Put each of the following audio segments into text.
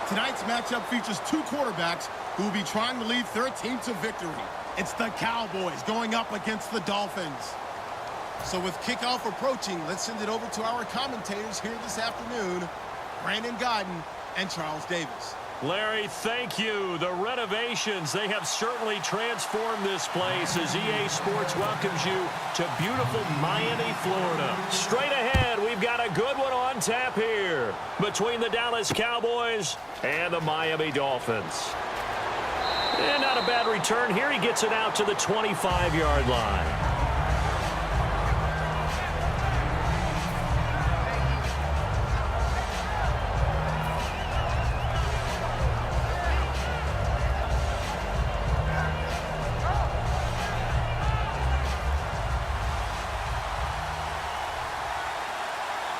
Tonight's matchup features two quarterbacks who will be trying to lead their team to victory. It's the Cowboys going up against the Dolphins. So with kickoff approaching, let's send it over to our commentators here this afternoon, Brandon Godden and Charles Davis. Larry, thank you. The renovations, they have certainly transformed this place as EA Sports welcomes you to beautiful Miami, Florida. Straight ahead, we've got a good one on tap here between the Dallas Cowboys and the Miami Dolphins. And not a bad return here. He gets it out to the 25-yard line.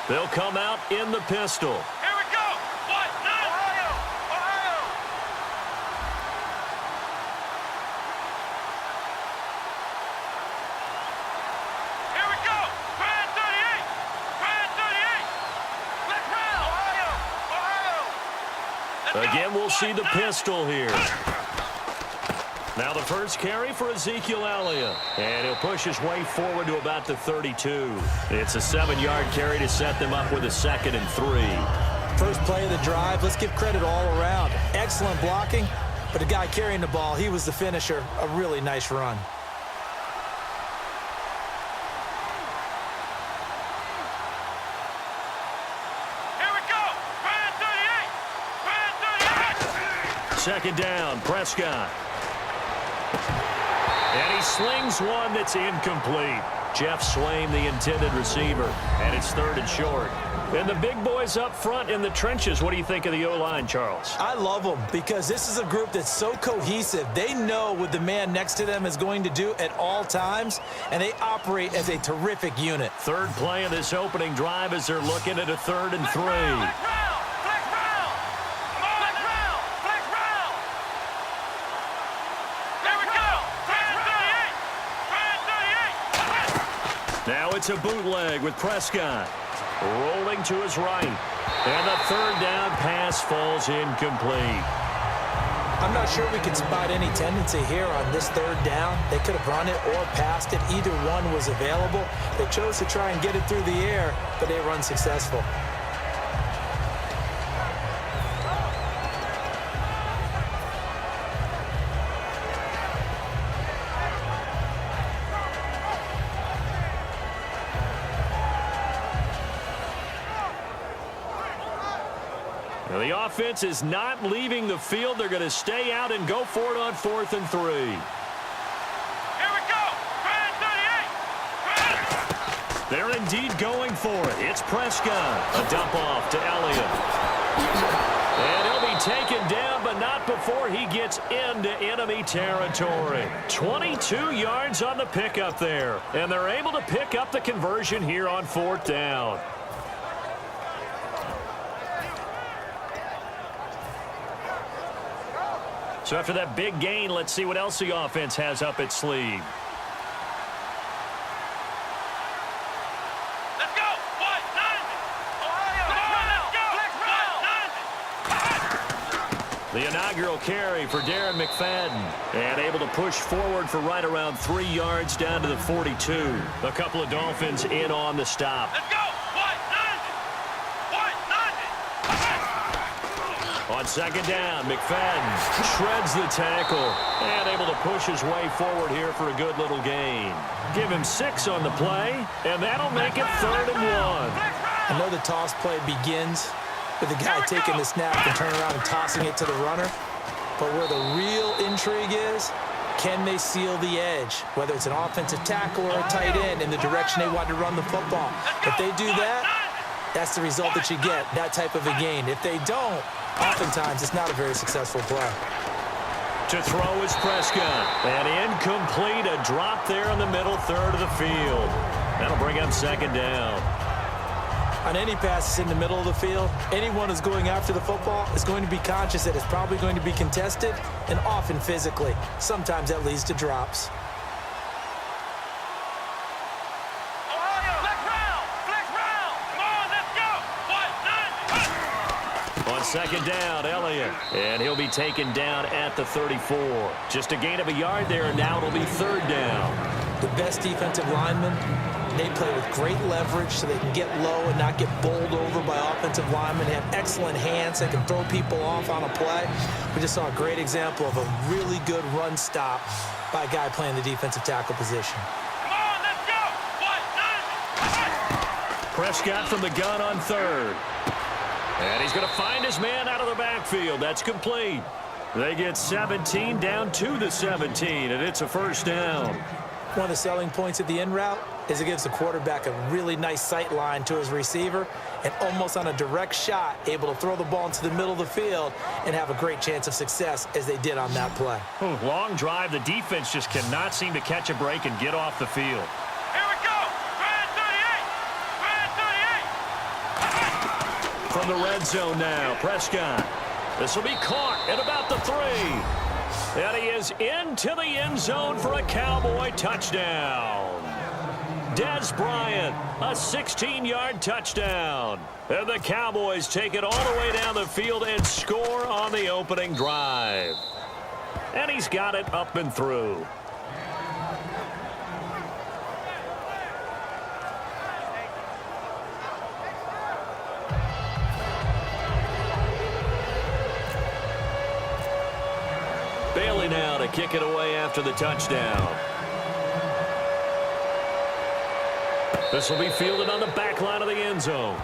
They'll come out in the pistol. Here we go. What? Ohio. Ohio. Here we go. Grand 38. Grand 38. Let's round. Ohio. Ohio. Again, we'll see the pistol here. Now the first carry for Ezekiel Elliott. And he'll push his way forward to about the 32. It's a 7-yard carry to set them up with a 2nd and 3. First play of the drive, let's give credit all around. Excellent blocking, but the guy carrying the ball, he was the finisher. A really nice run. Here we go. Grand 38. Grand 38. Second down, Prescott. And he slings one that's incomplete. Jeff Swaim, the intended receiver, and it's 3rd and short. And the big boys up front in the trenches, what do you think of the O-line, Charles? I love them because this is a group that's so cohesive. They know what the man next to them is going to do at all times, and they operate as a terrific unit. Third play of this opening drive as they're looking at a 3rd and 3. Now it's a bootleg with Prescott. Rolling to his right. And the 3rd down pass falls incomplete. I'm not sure we can spot any tendency here on this 3rd down. They could have run it or passed it. Either one was available. They chose to try and get it through the air, but they were unsuccessful. Now the offense is not leaving the field. They're going to stay out and go for it on 4th and 3. Here we go. Grand 38. They're indeed going for it. It's Prescott. A dump off to Elliott. And he'll be taken down, but not before he gets into enemy territory. 22 yards on the pickup there. And they're able to pick up the conversion here on 4th down. So after that big gain, let's see what else the offense has up its sleeve. Let's go. What? 90. Ohio. Let's go. The inaugural carry for Darren McFadden. And able to push forward for right around 3 yards down to the 42. A couple of Dolphins in on the stop. Let's go. What? 90. On 2nd down, McFadden shreds the tackle and able to push his way forward here for a good little gain. Give him 6 on the play, and that'll make it 3rd and 1. I know the toss play begins with the guy taking the snap and turning around and tossing it to the runner. But where the real intrigue is, can they seal the edge? Whether it's an offensive tackle or a tight end in the direction they want to run the football. If they do that, that's the result that you get, that type of a gain. If they don't, oftentimes it's not a very successful play. To throw is Prescott. And incomplete, a drop there in the middle third of the field. That'll bring up 2nd down. On any passes in the middle of the field, anyone who's going after the football is going to be conscious that it's probably going to be contested and often physically. Sometimes that leads to drops. second down, Elliott. And he'll be taken down at the 34. Just a gain of a yard there, and now it'll be third down. The best defensive linemen, they play with great leverage so they can get low and not get bowled over by offensive linemen. They have excellent hands. They can throw people off on a play. We just saw a great example of a really good run stop by a guy playing the defensive tackle position. Come on, let's go. 1, 2, 3. Prescott from the gun on third. And he's going to find his man out of the backfield. That's complete. They get 17 down to the 17, and it's a first down. One of the selling points of the in route is it gives the quarterback a really nice sight line to his receiver and almost on a direct shot able to throw the ball into the middle of the field and have a great chance of success as they did on that play. Long drive. The defense just cannot seem to catch a break and get off the field. Here we go. Grand 38. Grand 38. From the red zone now, Prescott. This will be caught at about the 3. And he is into the end zone for a Cowboy touchdown. Des Bryant, a 16-yard touchdown. And the Cowboys take it all the way down the field and score on the opening drive. And he's got it up and through. Bailey now to kick it away after the touchdown. This will be fielded on the back line of the end zone.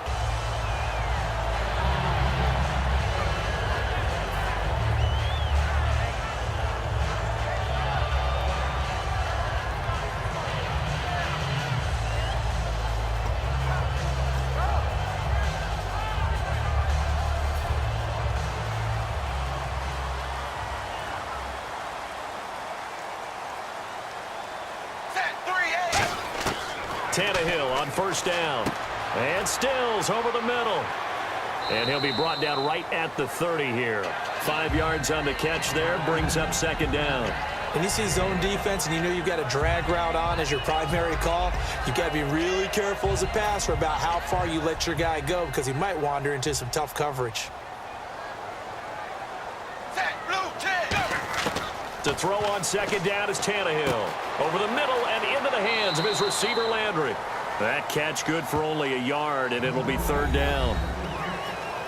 Tannehill on first down. And Stills over the middle. And he'll be brought down right at the 30 here. 5 yards on the catch there. Brings up second down. When you see zone defense and you know you've got a drag route on as your primary call, you've got to be really careful as a passer about how far you let your guy go because he might wander into some tough coverage. To throw on second down is Tannehill. Over the middle and into the hands of his receiver Landry. That catch good for only a yard, and it'll be third down.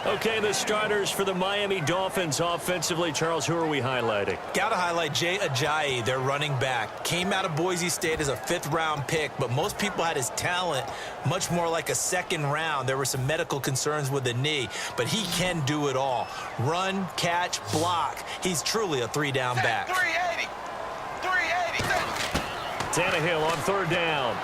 Okay, the starters for the Miami Dolphins offensively. Charles, who are we highlighting? Got to highlight Jay Ajayi, their running back. Came out of Boise State as a 5th-round pick, but most people had his talent much more like a 2nd round. There were some medical concerns with the knee, but he can do it all. Run, catch, block. He's truly a 3-down back. 380. 380. Tannehill on third down.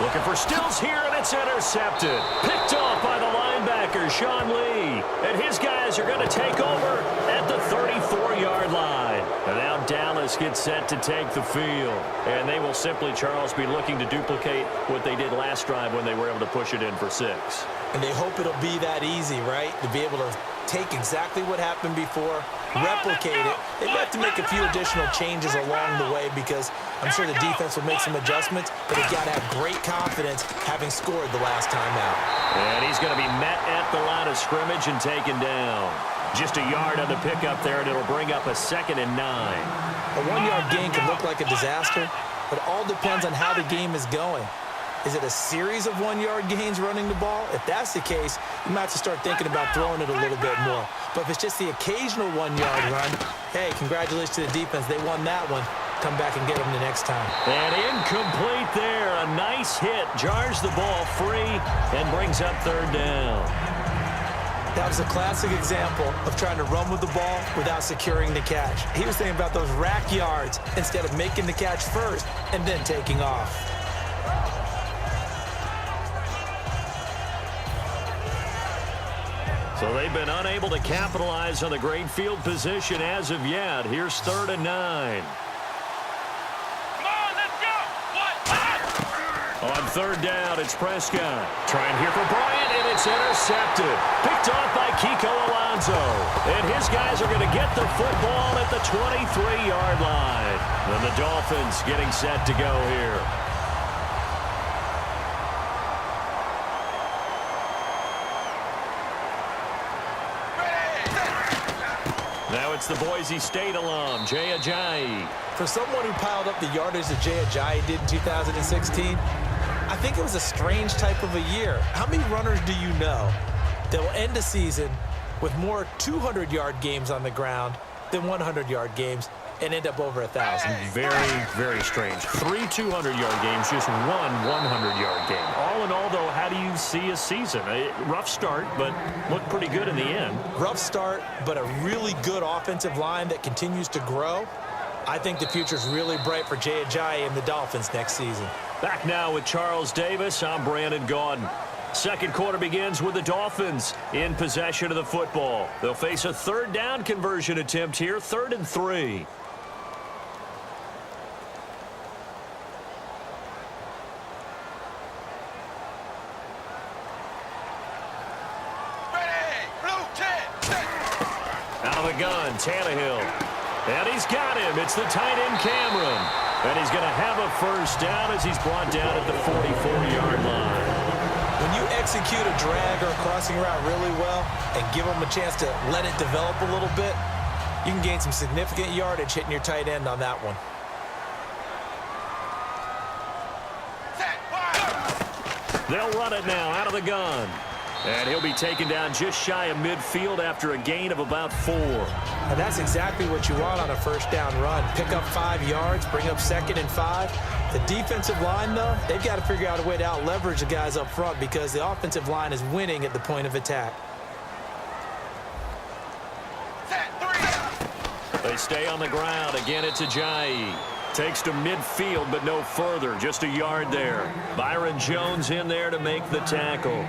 Looking for Stills here, and it's intercepted. Picked off by the linebacker, Sean Lee. And his guys are going to take over at the 34-yard line. And now Dallas gets set to take the field. And they will simply, Charles, be looking to duplicate what they did last drive when they were able to push it in for 6. And they hope it'll be that easy, right? To be able to take exactly what happened before, replicate it. They have to make a few additional changes along the way because I'm sure the defense will make some adjustments, but they've got to have great confidence having scored the last time out. And he's going to be met at the line of scrimmage and taken down. Just a yard on the pickup there, and it'll bring up a 2nd and 9. A 1-yard gain can look like a disaster, but it all depends on how the game is going. Is it a series of 1-yard gains running the ball? If that's the case, you might have to start thinking about throwing it a little bit more. But if it's just the occasional 1-yard run, hey, congratulations to the defense. They won that one. Come back and get them the next time. And incomplete there. A nice hit. Jars the ball free and brings up third down. That was a classic example of trying to run with the ball without securing the catch. He was thinking about those rack yards instead of making the catch first and then taking off. So they've been unable to capitalize on the great field position as of yet. Here's 3rd and 9. Come on, let's go. On third down, it's Prescott. Trying here for Bryant, and it's intercepted. Picked off by Kiko Alonso. And his guys are going to get the football at the 23-yard line. And the Dolphins getting set to go here. Now it's the Boise State alum, Jay Ajayi. For someone who piled up the yardage that Jay Ajayi did in 2016, I think it was a strange type of a year. How many runners do you know that will end a season with more 200-yard games on the ground than 100-yard games and end up over 1,000? Very, very strange. 3 200-yard games, just one 100-yard game. All in all, though, how do you see a season? A rough start, but looked pretty good in the end. Rough start, but a really good offensive line that continues to grow. I think the future's really bright for Jay Ajayi and the Dolphins next season. Back now with Charles Davis. I'm Brandon Gaudin. Second quarter begins with the Dolphins in possession of the football. They'll face a third down conversion attempt here, 3rd and 3. Out of the gun, Tannehill. And he's got him. It's the tight end, Cameron. And he's going to have a first down as he's brought down at the 44-yard line. When you execute a drag or a crossing route really well and give them a chance to let it develop a little bit, you can gain some significant yardage hitting your tight end on that one. They'll run it now out of the gun. And he'll be taken down just shy of midfield after a gain of about 4. And that's exactly what you want on a first down run. Pick up 5 yards, bring up 2nd and 5. The defensive line, though, they've got to figure out a way to out-leverage the guys up front because the offensive line is winning at the point of attack. They stay on the ground. Again, it's Ajayi. Takes to midfield, but no further. Just a yard there. Byron Jones in there to make the tackle.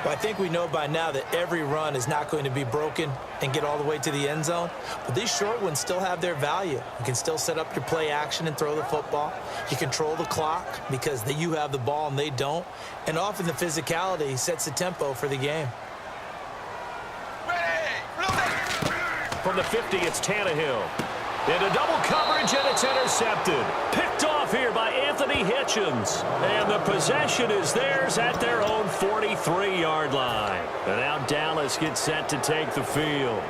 Well, I think we know by now that every run is not going to be broken and get all the way to the end zone. But these short ones still have their value. You can still set up your play action and throw the football. You control the clock because you have the ball and they don't. And often the physicality sets the tempo for the game. From the 50, it's Tannehill. Into double coverage, and it's intercepted. Picked off here by Anthony Hitchens. And the possession is theirs at their own 43-yard line. And now Dallas gets set to take the field.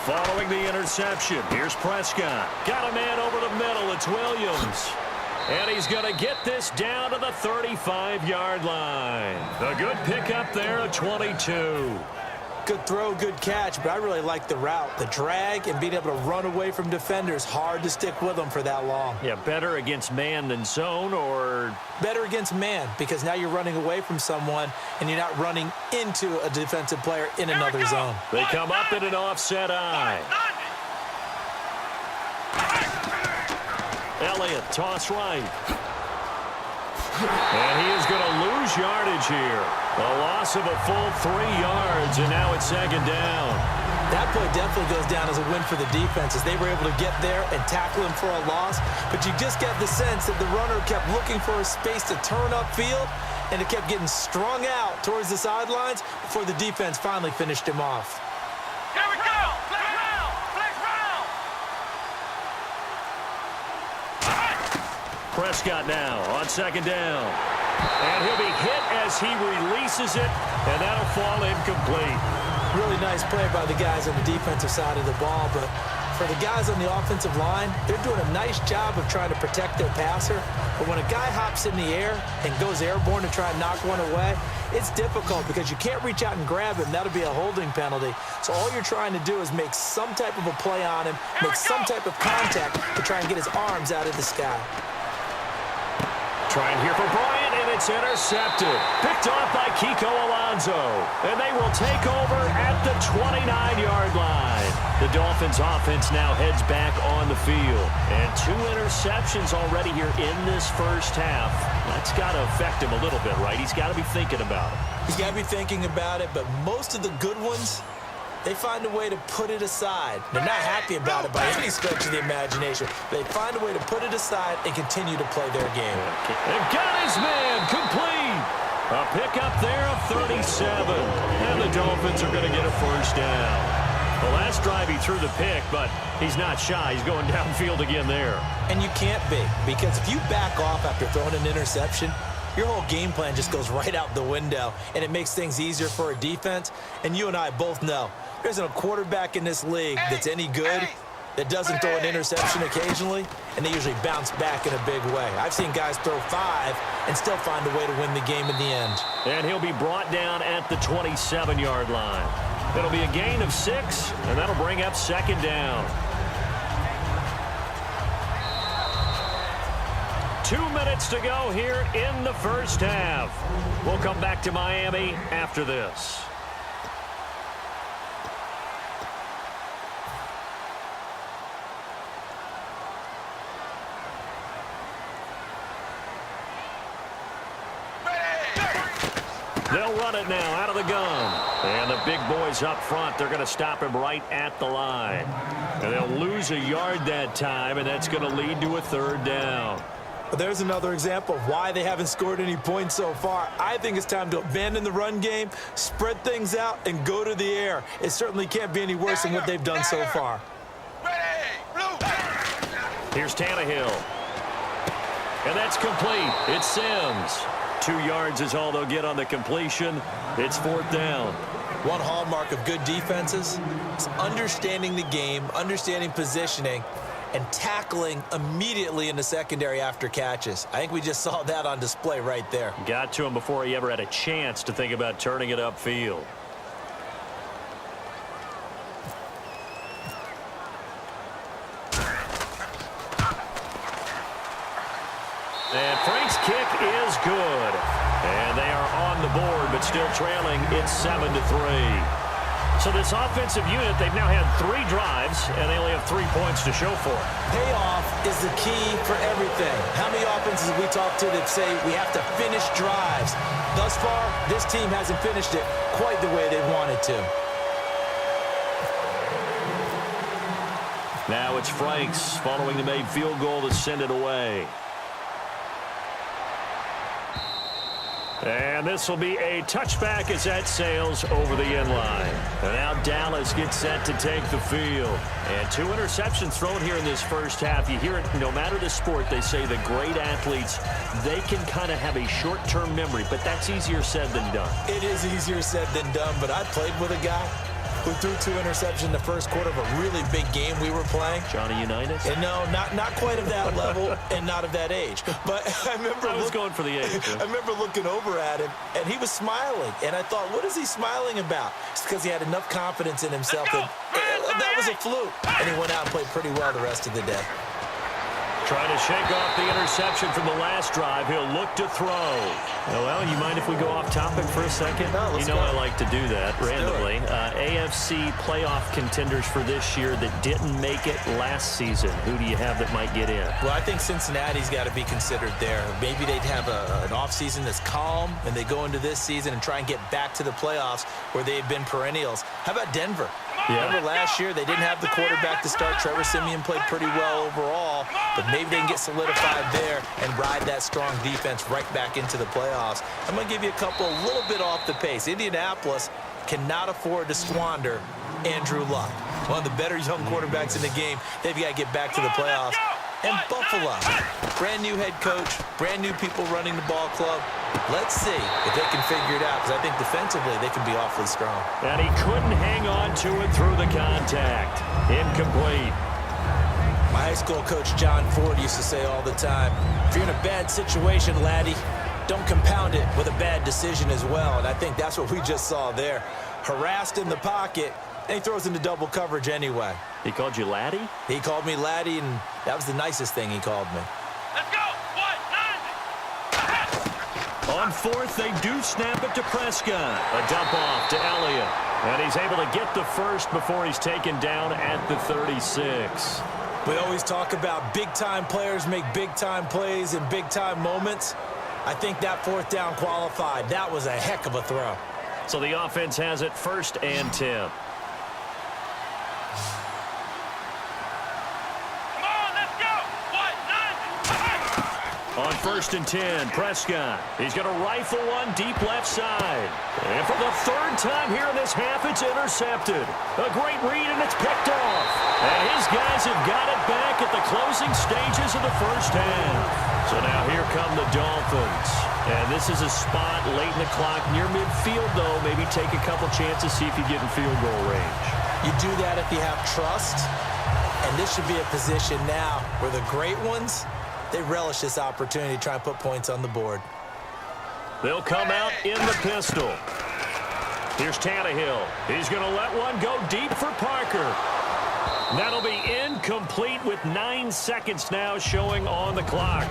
Following the interception, here's Prescott. Got a man over the middle. It's Williams. And he's going to get this down to the 35-yard line. A good pickup there at 22. Good throw, good catch, but I really like the route. The drag and being able to run away from defenders, hard to stick with them for that long. Yeah, better against man than zone, or? Better against man, because now you're running away from someone and you're not running into a defensive player in another zone. They come up in an offset eye. Elliott, toss right. And he is going to lose yardage here. A loss of a full 3 yards, and now it's 2nd down. That play definitely goes down as a win for the defense as they were able to get there and tackle him for a loss. But you just get the sense that the runner kept looking for a space to turn upfield, and it kept getting strung out towards the sidelines before the defense finally finished him off. Here we go! Flex round! Flex round! Prescott now on 2nd down. And he'll be hit as he releases it, and that'll fall incomplete. Really nice play by the guys on the defensive side of the ball, but for the guys on the offensive line, they're doing a nice job of trying to protect their passer. But when a guy hops in the air and goes airborne to try and knock one away, it's difficult because you can't reach out and grab him. That'll be a holding penalty. So all you're trying to do is make some type of a play on him, make some type of contact to try and get his arms out of the sky. Trying here for Bryant, and it's intercepted. Picked off by Kiko Alonso. And they will take over at the 29-yard line. The Dolphins offense now heads back on the field. And 2 interceptions already here in this first half. That's got to affect him a little bit, right? He's got to be thinking about it. He's got to be thinking about it, but most of the good ones, they find a way to put it aside. They're not happy about it by any stretch of the imagination. They find a way to put it aside and continue to play their game. They've got his man complete. A pickup there of 37. And the Dolphins are going to get a first down. The last drive he threw the pick, but he's not shy. He's going downfield again there. And you can't be, because if you back off after throwing an interception, your whole game plan just goes right out the window, and it makes things easier for a defense. And you and I both know there isn't a quarterback in this league that's any good that doesn't throw an interception occasionally, and they usually bounce back in a big way. I've seen guys throw 5 and still find a way to win the game in the end. And he'll be brought down at the 27-yard line. It'll be a gain of 6, and that'll bring up second down. 2 minutes to go here in the first half. We'll come back to Miami after this. They'll run it now out of the gun. And the big boys up front, they're going to stop him right at the line. And they'll lose a yard that time, and that's going to lead to a third down. There's another example of why they haven't scored any points so far. I think it's time to abandon the run game, spread things out, and go to the air. It certainly can't be any worse than what they've done so far. Here's Tannehill. And that's complete. It's Sims. 2 yards is all they'll get on the completion. It's fourth down. One hallmark of good defenses is understanding the game, understanding positioning, and tackling immediately in the secondary after catches. I think we just saw that on display right there. Got to him before he ever had a chance to think about turning it upfield. And Frank's kick is good. And they are on the board, but still trailing. It's 7-3. So this offensive unit, they've now had 3 drives, and they only have 3 points to show for it. Payoff is the key for everything. How many offenses have we talked to that say we have to finish drives? Thus far, this team hasn't finished it quite the way they wanted to. Now it's Franks following the made field goal to send it away. And this will be a touchback as that sails over the end line. And now Dallas gets set to take the field. And 2 interceptions thrown here in this first half. You hear it, no matter the sport, they say the great athletes, they can kind of have a short-term memory, but that's easier said than done. It is easier said than done, but I played with a guy who threw 2 interceptions in the first quarter of a really big game we were playing. Johnny Unitas? And no, not quite of that level and not of that age. But I remember I was going for the age. I remember looking over at him, and he was smiling. And I thought, what is he smiling about? It's because he had enough confidence in himself that that was a fluke. And he went out and played pretty well the rest of the day. Trying to shake off the interception from the last drive. He'll look to throw. Well, you mind if we go off topic for a second? No, let's you know go. I like to do that randomly. AFC playoff contenders for this year that didn't make it last season. Who do you have that might get in? Well, I think Cincinnati's got to be considered there. Maybe they'd have an offseason that's calm, and they go into this season and try and get back to the playoffs where they've been perennials. How about Denver? Yeah. Remember last year, they didn't have the quarterback to start. Trevor Siemian played pretty well overall, but maybe they can get solidified there and ride that strong defense right back into the playoffs. I'm going to give you a couple a little bit off the pace. Indianapolis cannot afford to squander Andrew Luck, one of the better young quarterbacks in the game. They've got to get back to the playoffs. And Buffalo, brand new head coach, brand new people running the ball club. Let's see if they can figure it out, because I think defensively they can be awfully strong. And he couldn't hang on to it through the contact. Incomplete. My high school coach John Ford used to say all the time, if you're in a bad situation, laddie, don't compound it with a bad decision as well. And I think that's what we just saw there. Harassed in the pocket, and he throws into double coverage anyway. He called you laddie? He called me laddie, and that was the nicest thing he called me. Let's go. 1, 9. On fourth, they do snap it to Prescott. A dump off to Elliott. And he's able to get the first before he's taken down at the 36. We always talk about big-time players make big-time plays in big-time moments. I think that fourth down qualified. That was a heck of a throw. So the offense has it 1st and 10. Come on, let's go. 1, 9. On 1st and 10, Prescott. He's going to rifle one deep left side. And for the third time here in this half, it's intercepted. A great read, and it's picked off. And his guys have got it back at the closing stages of the first half. So now here come the Dolphins. And this is a spot late in the clock near midfield, though. Maybe take a couple chances, see if you get in field goal range. You do that if you have trust. And this should be a position now where the great ones, they relish this opportunity to try and put points on the board. They'll come out in the pistol. Here's Tannehill. He's going to let one go deep for Parker. That'll be incomplete with 9 seconds now showing on the clock.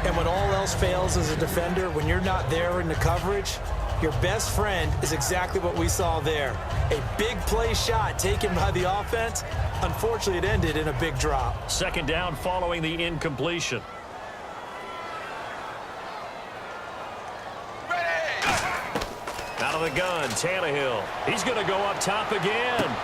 And when all else fails as a defender, when you're not there in the coverage, your best friend is exactly what we saw there. A big play shot taken by the offense. Unfortunately, it ended in a big drop. Second down following the incompletion. Out of the gun, Tannehill. He's going to go up top again.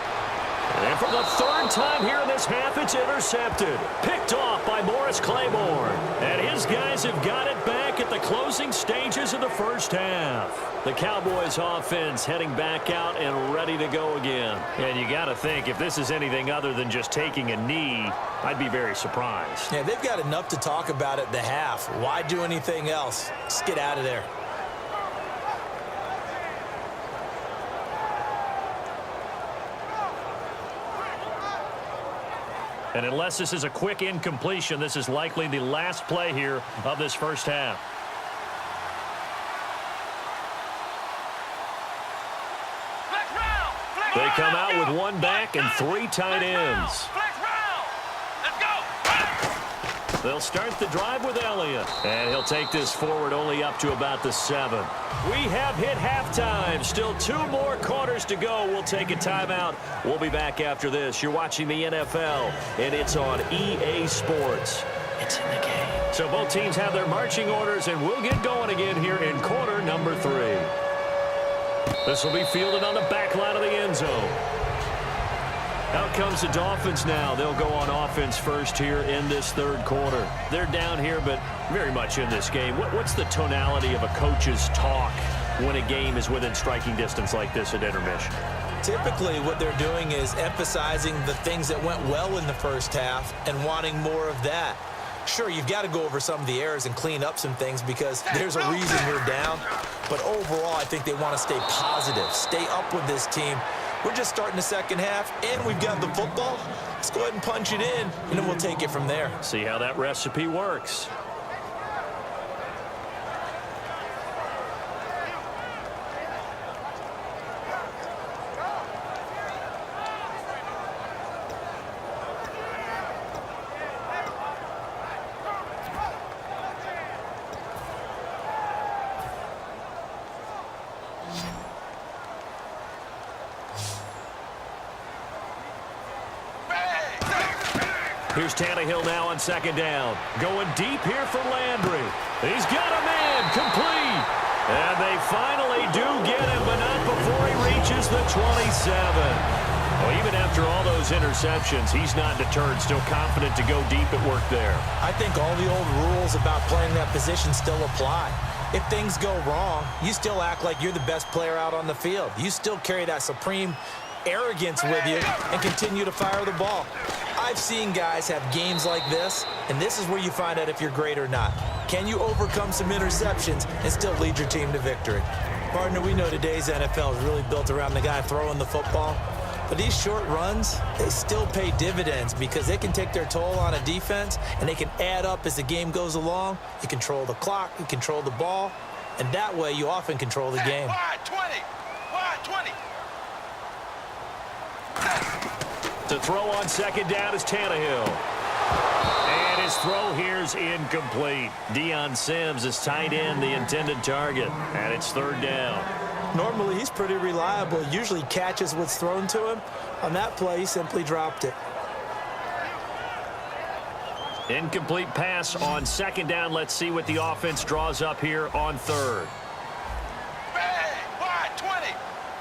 And for the third time here in this half, it's intercepted. Picked off by Morris Claiborne. And his guys have got it back at the closing stages of the first half. The Cowboys offense heading back out and ready to go again. And you got to think, if this is anything other than just taking a knee, I'd be very surprised. Yeah, they've got enough to talk about at the half. Why do anything else? Just get out of there. And unless this is a quick incompletion, this is likely the last play here of this first half. They come out with one back and 3 tight ends. They'll start the drive with Elliott. And he'll take this forward only up to about the 7. We have hit halftime. Still 2 more quarters to go. We'll take a timeout. We'll be back after this. You're watching the NFL, and it's on EA Sports. It's in the game. So both teams have their marching orders, and we'll get going again here in quarter number 3. This will be fielded on the back line of the end zone. Out comes the Dolphins now. They'll go on offense first here in this third quarter. They're down here, but very much in this game. What's the tonality of a coach's talk when a game is within striking distance like this at intermission? Typically, what they're doing is emphasizing the things that went well in the first half and wanting more of that. Sure, you've got to go over some of the errors and clean up some things because there's a reason you're down. But overall, I think they want to stay positive, stay up with this team. We're just starting the second half, and we've got the football. Let's go ahead and punch it in, and then we'll take it from there. See how that recipe works. Here's Tannehill now on second down. Going deep here for Landry. He's got a man complete. And they finally do get him, but not before he reaches the 27. Well, even after all those interceptions, he's not deterred, still confident to go deep at work there. I think all the old rules about playing that position still apply. If things go wrong, you still act like you're the best player out on the field. You still carry that supreme arrogance with you and continue to fire the ball. I've seen guys have games like this, and this is where you find out if you're great or not. Can you overcome some interceptions and still lead your team to victory? Partner, we know today's NFL is really built around the guy throwing the football, but these short runs, they still pay dividends because they can take their toll on a defense, and they can add up as the game goes along. You control the clock, you control the ball, and that way you often control the game. Wide 20. Wide 20. To throw on second down is Tannehill. And his throw here's incomplete. Deion Sims is tight end, the intended target. And it's third down. Normally, he's pretty reliable. Usually catches what's thrown to him. On that play, he simply dropped it. Incomplete pass on second down. Let's see what the offense draws up here on third. Bang! Wide 20.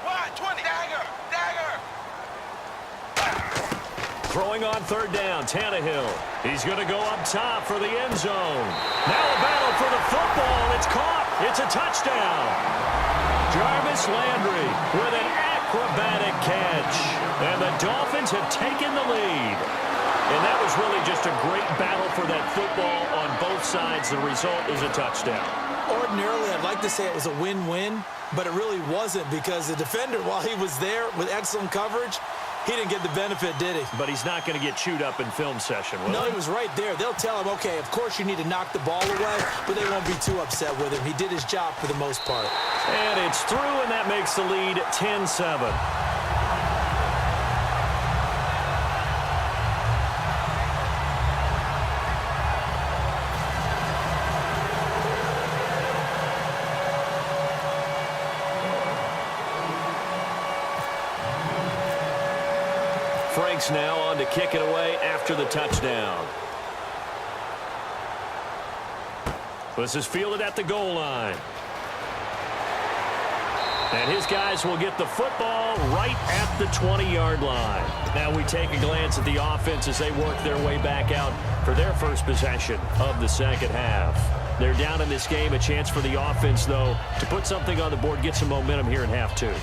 Wide 20. Dagger. Dagger. Throwing on third down, Tannehill. He's going to go up top for the end zone. Now a battle for the football. It's caught. It's a touchdown. Jarvis Landry with an acrobatic catch. And the Dolphins have taken the lead. And that was really just a great battle for that football on both sides. The result is a touchdown. Ordinarily, I'd like to say it was a win-win, but it really wasn't because the defender, while he was there with excellent coverage, he didn't get the benefit, did he? But he's not going to get chewed up in film session, will he? No, he was right there. They'll tell him, okay, of course you need to knock the ball away, but they won't be too upset with him. He did his job for the most part. And it's through, and that makes the lead 10-7. Frank's now on to kick it away after the touchdown. This is fielded at the goal line. And his guys will get the football right at the 20-yard line. Now we take a glance at the offense as they work their way back out for their first possession of the second half. They're down in this game. A chance for the offense, though, to put something on the board, get some momentum here in half two.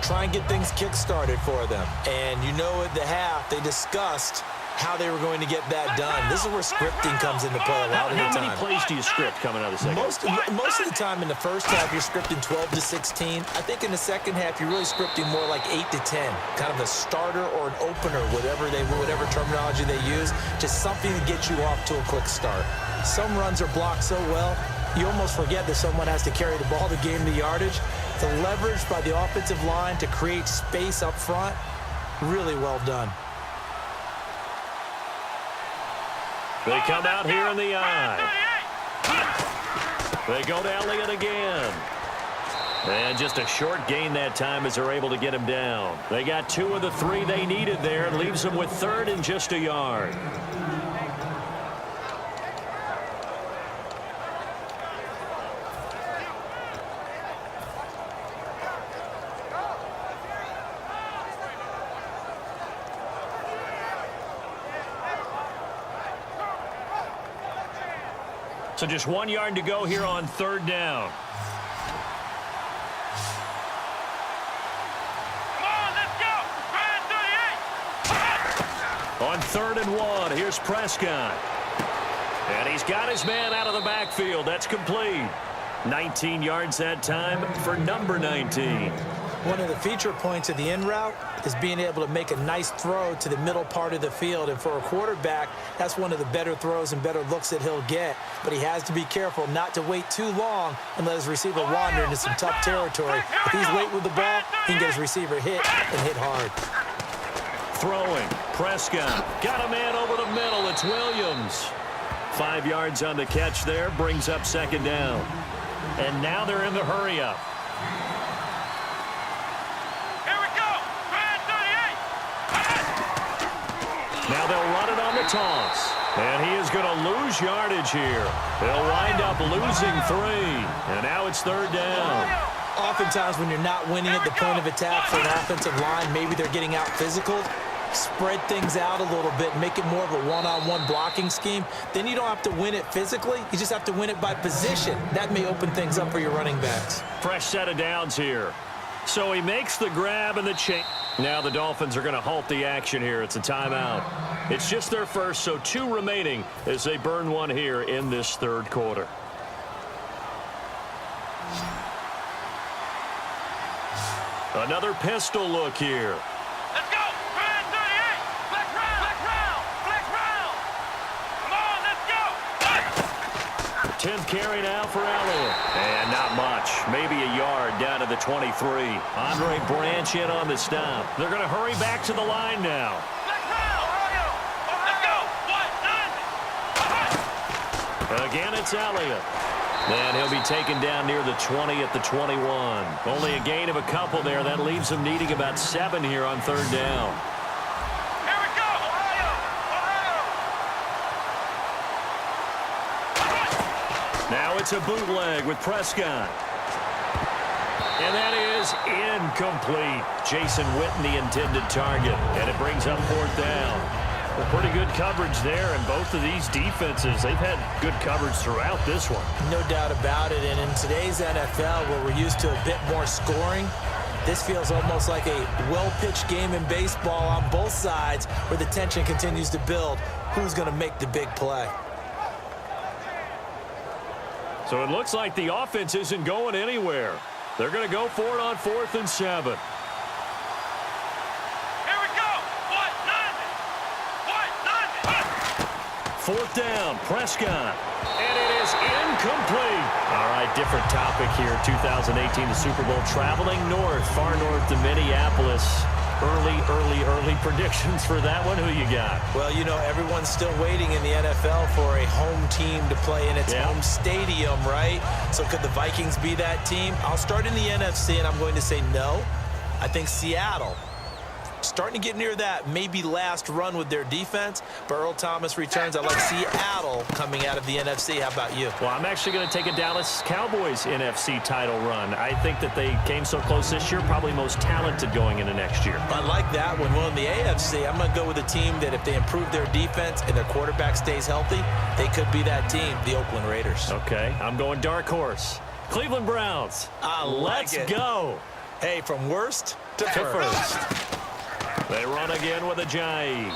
Try and get things kick-started for them. And you know at the half, they discussed how they were going to get that done. This is where scripting comes into play a lot of the time. How many plays do you script coming out of the second half? Most of the time in the first half, you're scripting 12 to 16. I think in the second half, you're really scripting more like 8 to 10. Kind of a starter or an opener, whatever terminology they use. Just something to get you off to a quick start. Some runs are blocked so well, you almost forget that someone has to carry the ball to gain the yardage. The leverage by the offensive line to create space up front, really well done. They come out here in the eye. They go to Elliott again. And just a short gain that time as they're able to get him down. They got 2 of the 3 they needed there. Leaves them with third and just a yard. So just 1 yard to go here on third down. Come on, let's go. Brand 38. On 3rd and 1, here's Prescott. And he's got his man out of the backfield. That's complete. 19 yards that time for number 19. One of the feature points of the in route is being able to make a nice throw to the middle part of the field. And for a quarterback, that's one of the better throws and better looks that he'll get. But he has to be careful not to wait too long and let his receiver wander into some tough territory. If he's late with the ball, he can get his receiver hit and hit hard. Throwing. Prescott. Got a man over the middle. It's Williams. 5 yards on the catch there. Brings up second down. And now they're in the hurry-up. Now they'll run it on the toss. And he is going to lose yardage here. They'll wind up losing 3. And now it's third down. Oftentimes when you're not winning at the point of attack for an offensive line, maybe they're getting out physical, spread things out a little bit, make it more of a one-on-one blocking scheme. Then you don't have to win it physically. You just have to win it by position. That may open things up for your running backs. Fresh set of downs here. So he makes the grab and the change. Now the Dolphins are going to halt the action here. It's a timeout. It's just their first, so 2 remaining as they burn 1 here in this third quarter. Another pistol look here. Let's go. Brand 38. Flex round. Flex round. Flex round. Come on, let's go. 10th carry now for Elliott. And not much. Maybe a yard down to the 23. Andre Branch in on the stop. They're going to hurry back to the line now. Flex round. Let's go. 1, 9. Again, it's Elliott. And he'll be taken down near the 20 at the 21. Only a gain of a couple there. That leaves him needing about 7 here on third down. Here we go. Now it's a bootleg with Prescott. And that is incomplete. Jason Witten, the intended target. And it brings up 4th down. Well, pretty good coverage there, and both of these defenses, they've had good coverage throughout this one. No doubt about it, and in today's NFL, where we're used to a bit more scoring, this feels almost like a well-pitched game in baseball on both sides where the tension continues to build. Who's going to make the big play? So it looks like the offense isn't going anywhere. They're going to go for it on 4th and 7. Fourth down, Prescott. And it is incomplete. All right, different topic here. 2018, the Super Bowl, traveling north, far north to Minneapolis. Early predictions for that one. Who you got? Well, you know, everyone's still waiting in the NFL for a home team to play in its home stadium, right? So could the Vikings be that team? I'll start in the NFC, and I'm going to say no. I think Seattle. Starting to get near that maybe last run with their defense, but Earl Thomas returns. I like Seattle coming out of the NFC. How about you? Well, I'm actually going to take a Dallas Cowboys NFC title run. I think that they came so close this year, probably most talented going into next year. I like that one. Well, in the AFC, I'm going to go with a team that if they improve their defense and their quarterback stays healthy, they could be that team, the Oakland Raiders. Okay, I'm going dark horse. Cleveland Browns. Let's go. Hey, from worst to first. They run again with Ajayi.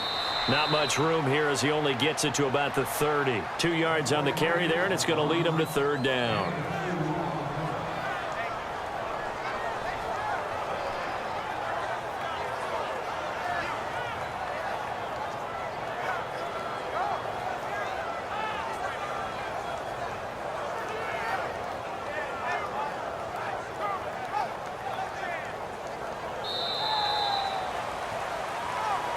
Not much room here as he only gets it to about the 30. 2 yards on the carry there, and it's going to lead him to 3rd down.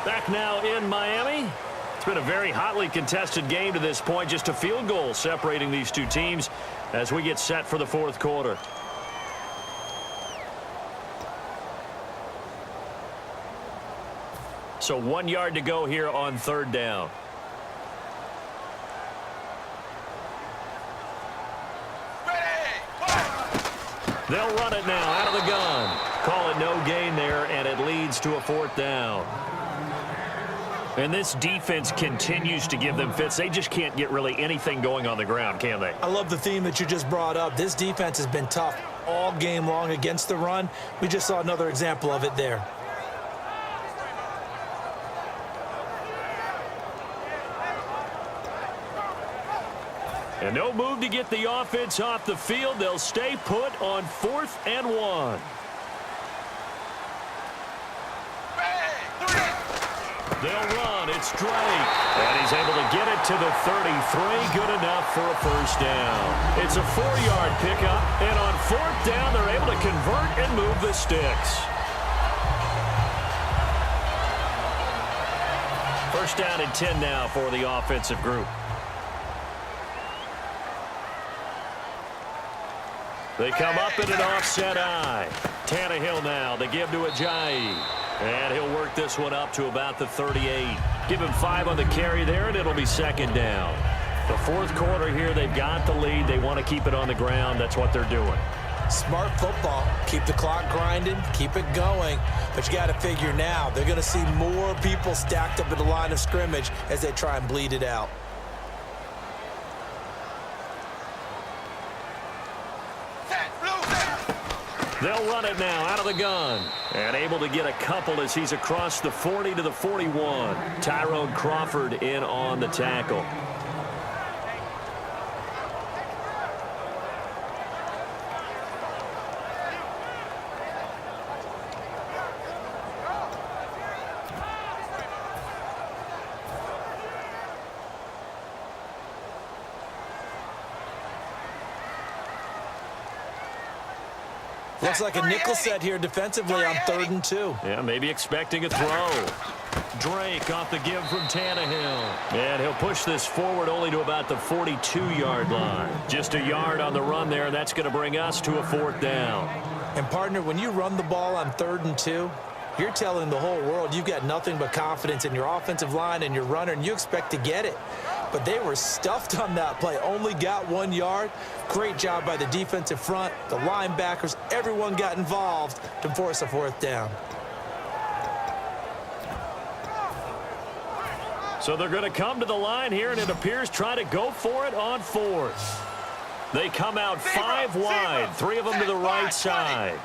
Back now in Miami. It's been a very hotly contested game to this point. Just a field goal separating these two teams as we get set for the 4th quarter. So 1 yard to go here on 3rd down. They'll run it now out of the gun. Call it no gain there, and it leads to a 4th down. And this defense continues to give them fits. They just can't get really anything going on the ground, can they? I love the theme that you just brought up. This defense has been tough all game long against the run. We just saw another example of it there. And no move to get the offense off the field. They'll stay put on 4th and 1. They'll run. It's Drake. And he's able to get it to the 33. Good enough for a 1st down. It's a 4-yard pickup. And on 4th down, they're able to convert and move the sticks. 1st down and 10 now for the offensive group. They come up in an offset eye. Tannehill now. They give to Ajayi. And he'll work this one up to about the 38. Give him 5 on the carry there, and it'll be 2nd down. The 4th quarter here, they've got the lead. They want to keep it on the ground. That's what they're doing. Smart football. Keep the clock grinding. Keep it going. But you got to figure now, they're going to see more people stacked up at the line of scrimmage as they try and bleed it out. They'll run it now out of the gun. And able to get a couple as he's across the 40 to the 41. Tyrone Crawford in on the tackle. Looks like a nickel set here defensively on 3rd and 2. Yeah, maybe expecting a throw. Drake off the give from Tannehill. And he'll push this forward only to about the 42-yard line. Just a yard on the run there. That's going to bring us to a 4th down. And, partner, when you run the ball on 3rd and 2, you're telling the whole world you've got nothing but confidence in your offensive line and your runner, and you expect to get it. But they were stuffed on that play. Only got 1 yard. Great job by the defensive front. The linebackers, everyone got involved to force a 4th down. So they're going to come to the line here, and it appears try to go for it on fourth. They come out 5 wide, 3 of them to the right side.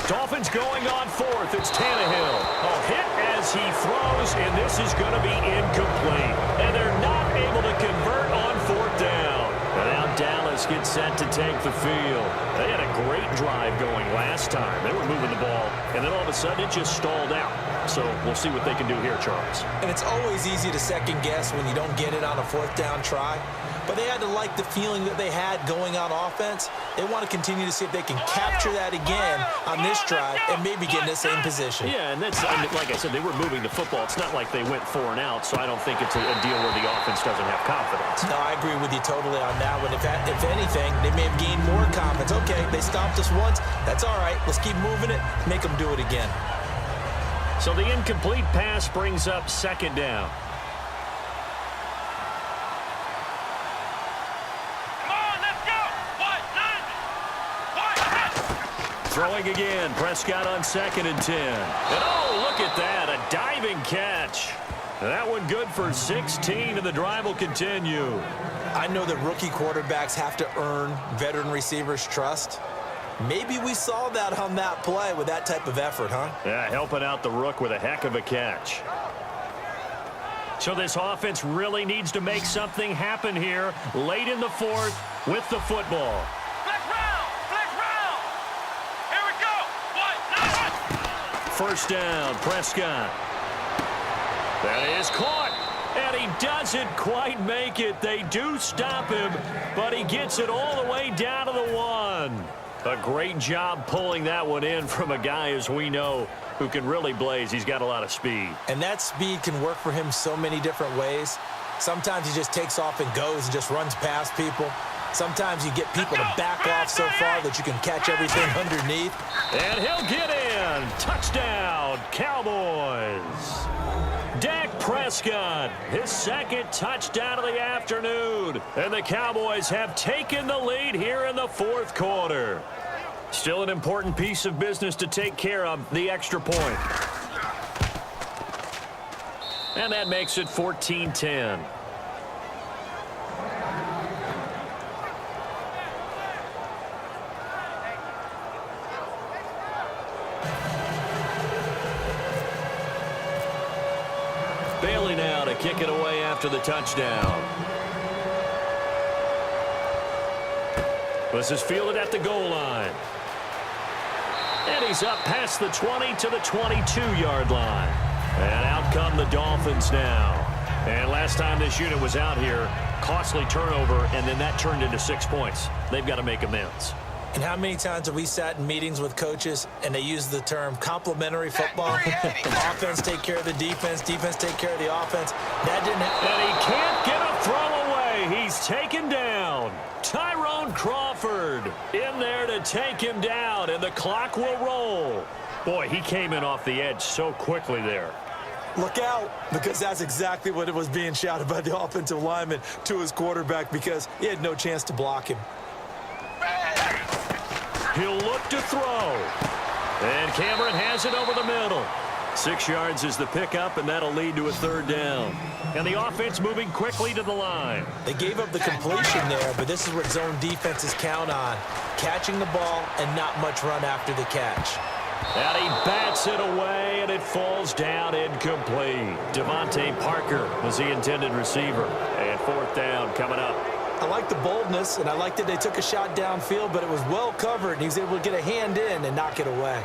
Dolphins going on fourth. It's Tannehill. A hit as he throws, and this is going to be incomplete. And they're not able to convert on fourth down. And now Dallas gets set to take the field. They had a great drive going last time. They were moving the ball, and then all of a sudden it just stalled out. So we'll see what they can do here, Charles. And it's always easy to second guess when you don't get it on a fourth down try. But they had to like the feeling that they had going on offense. They want to continue to see if they can capture that again on this drive and maybe get in the same position. Yeah, and that's, like I said, they were moving the football. It's not like they went 4 and out, so I don't think it's a deal where the offense doesn't have confidence. No, I agree with you totally on that one. If anything, they may have gained more confidence. Okay, they stopped us once. That's all right. Let's keep moving it. Make them do it again. So the incomplete pass brings up second down. Throwing again, Prescott on 2nd and 10. And oh, look at that, a diving catch. That one good for 16, and the drive will continue. I know that rookie quarterbacks have to earn veteran receivers' trust. Maybe we saw that on that play with that type of effort, huh? Yeah, helping out the rook with a heck of a catch. So this offense really needs to make something happen here late in the fourth with the football. First down, Prescott. That is caught, and he doesn't quite make it. They do stop him, but he gets it all the way down to the 1. A great job pulling that one in from a guy, as we know, who can really blaze. He's got a lot of speed. And that speed can work for him so many different ways. Sometimes he just takes off and goes and just runs past people. Sometimes you get people to back off so far that you can catch everything underneath. And he'll get in. Touchdown, Cowboys. Dak Prescott, his 2nd touchdown of the afternoon. And the Cowboys have taken the lead here in the 4th quarter. Still an important piece of business to take care of, the extra point. And that makes it 14-10. Bailey now to kick it away after the touchdown. This is fielded at the goal line. And he's up past the 20 to the 22-yard line. And out come the Dolphins now. And last time this unit was out here, costly turnover, and then that turned into 6 points. They've got to make amends. And how many times have we sat in meetings with coaches and they use the term complementary football? Offense take care of the defense, defense take care of the offense. That didn't happen. And he can't get a throw away. He's taken down. Tyrone Crawford in there to take him down, and the clock will roll. Boy, he came in off the edge so quickly there. Look out, because that's exactly what it was being shouted by the offensive lineman to his quarterback, because he had no chance to block him. He'll look to throw. And Cameron has it over the middle. 6 yards is the pickup, and that'll lead to a 3rd down. And the offense moving quickly to the line. They gave up the completion there, but this is what zone defenses count on. Catching the ball and not much run after the catch. And he bats it away, and it falls down incomplete. Devontae Parker was the intended receiver. And 4th down coming up. I like the boldness, and I like that they took a shot downfield, but it was well covered, and he was able to get a hand in and knock it away.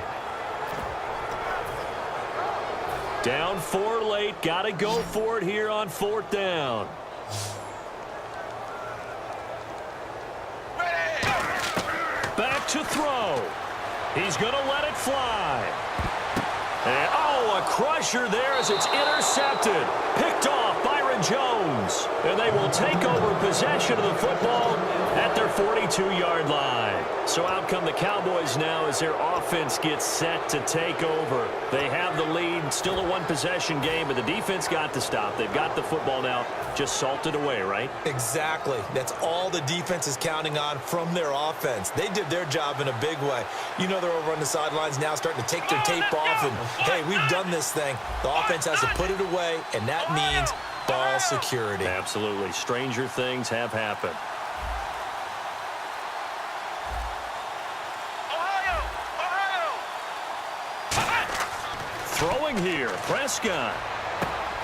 Down 4 late. Got to go for it here on 4th down. Back to throw. He's going to let it fly. And, oh, a crusher there as it's intercepted. Picked off by Byron Jones. And they will take over possession of the football at their 42-yard line. So out come the Cowboys now as their offense gets set to take over. They have the lead, still a one-possession game, but the defense got to stop. They've got the football now, just salted away, right? Exactly. That's all the defense is counting on from their offense. They did their job in a big way. You know they're over on the sidelines now starting to take their tape off and, hey, we've done this thing. The offense has to put it away, and that means ball security. Absolutely. Stranger things have happened. Throwing here, Prescott.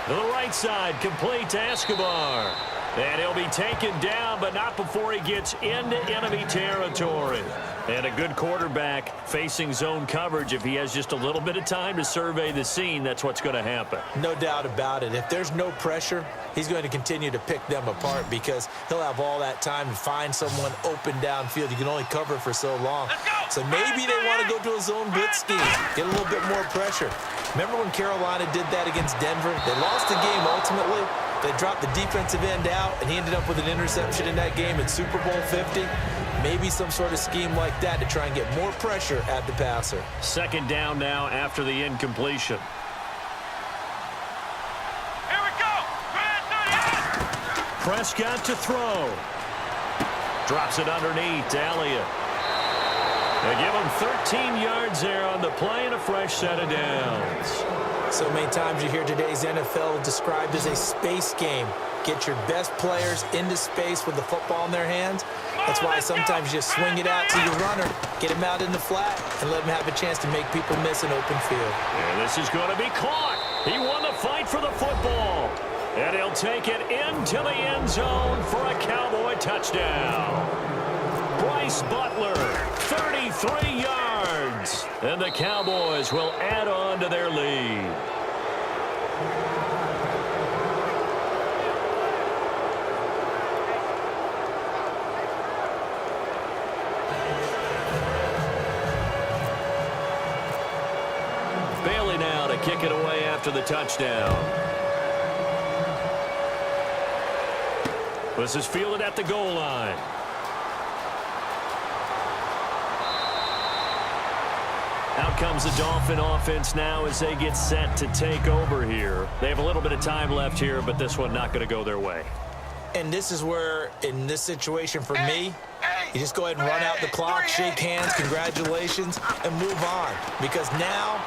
To the right side, complete to Escobar. And he'll be taken down, but not before he gets into enemy territory. And a good quarterback facing zone coverage. If he has just a little bit of time to survey the scene, that's what's going to happen. No doubt about it. If there's no pressure, he's going to continue to pick them apart because he'll have all that time to find someone open downfield. You can only cover for so long. So maybe they want to go to a zone blitz scheme, get a little bit more pressure. Remember when Carolina did that against Denver? They lost the game ultimately. They dropped the defensive end out, and he ended up with an interception in that game at Super Bowl 50. Maybe some sort of scheme like that to try and get more pressure at the passer. Second down now after the incompletion. Here we go. Prescott to throw. Drops it underneath to Elliott. They give him 13 yards there on the play and a fresh set of downs. So many times you hear today's NFL described as a space game. Get your best players into space with the football in their hands. That's why sometimes you just swing it out to your runner, get him out in the flat, and let him have a chance to make people miss an open field. And this is going to be caught. He won the fight for the football. And he'll take it into the end zone for a Cowboy touchdown. Bryce Butler, 33 yards. And the Cowboys will add on to their lead. Bailey now to kick it away after the touchdown. This is fielded at the goal line. Out comes the Dolphin offense now as they get set to take over here. They have a little bit of time left here, but this one not going to go their way. And this is where, in this situation for me, you just go ahead and run out the clock, shake hands, congratulations, and move on. Because now,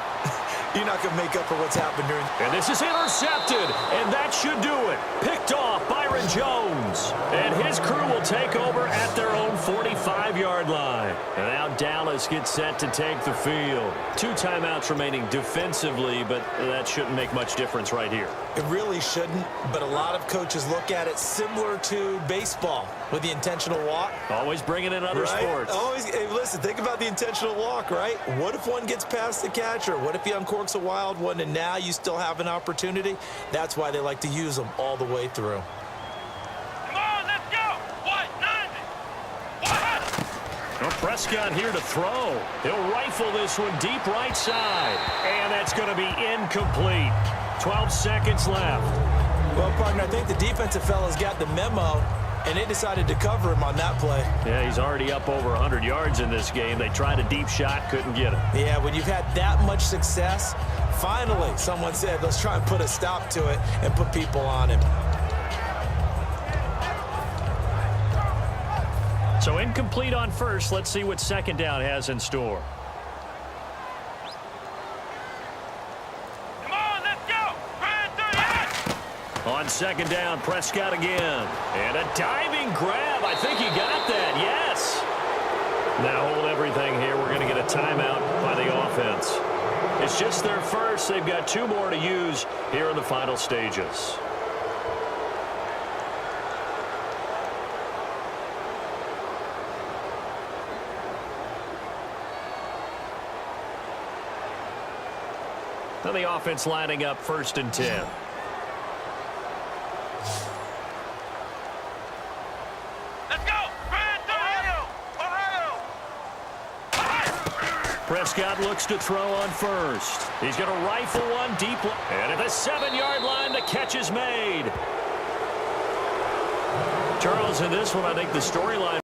you're not going to make up for what's happened during. And this is intercepted, and that should do it. Picked off Byron Jones. And his crew will take over at their own 45-yard line. And now Dallas gets set to take the field. 2 timeouts remaining defensively, but that shouldn't make much difference right here. It really shouldn't, but a lot of coaches look at it similar to baseball with the intentional walk. Always bringing in other right? sports. Always, hey, listen, think about the intentional walk, right? What if one gets past the catcher? What if he uncorks a wild one and now you still have an opportunity? That's why they like to use them all the way through. Come on, let's go. 190. Well, Prescott here to throw. He'll rifle this one deep right side. And that's going to be incomplete. 12 seconds left. Well, partner, I think the defensive fellas got the memo, and they decided to cover him on that play. Yeah, he's already up over 100 yards in this game. They tried a deep shot, couldn't get it. Yeah, when you've had that much success, finally someone said, let's try and put a stop to it and put people on him. So incomplete on first. Let's see what second down has in store. Come on, let's go. 38. On second down, Prescott again. And a diving grab. I think he got that. Yes. Now hold everything here. We're going to get a timeout by the offense. It's just their first. They've got 2 more to use here in the final stages. Now the offense lining up 1st and 10. Let's go. Ohio. Prescott looks to throw on first. He's going to rifle one deep. And at the 7-yard line, the catch is made. Charles, in this one, I think the storyline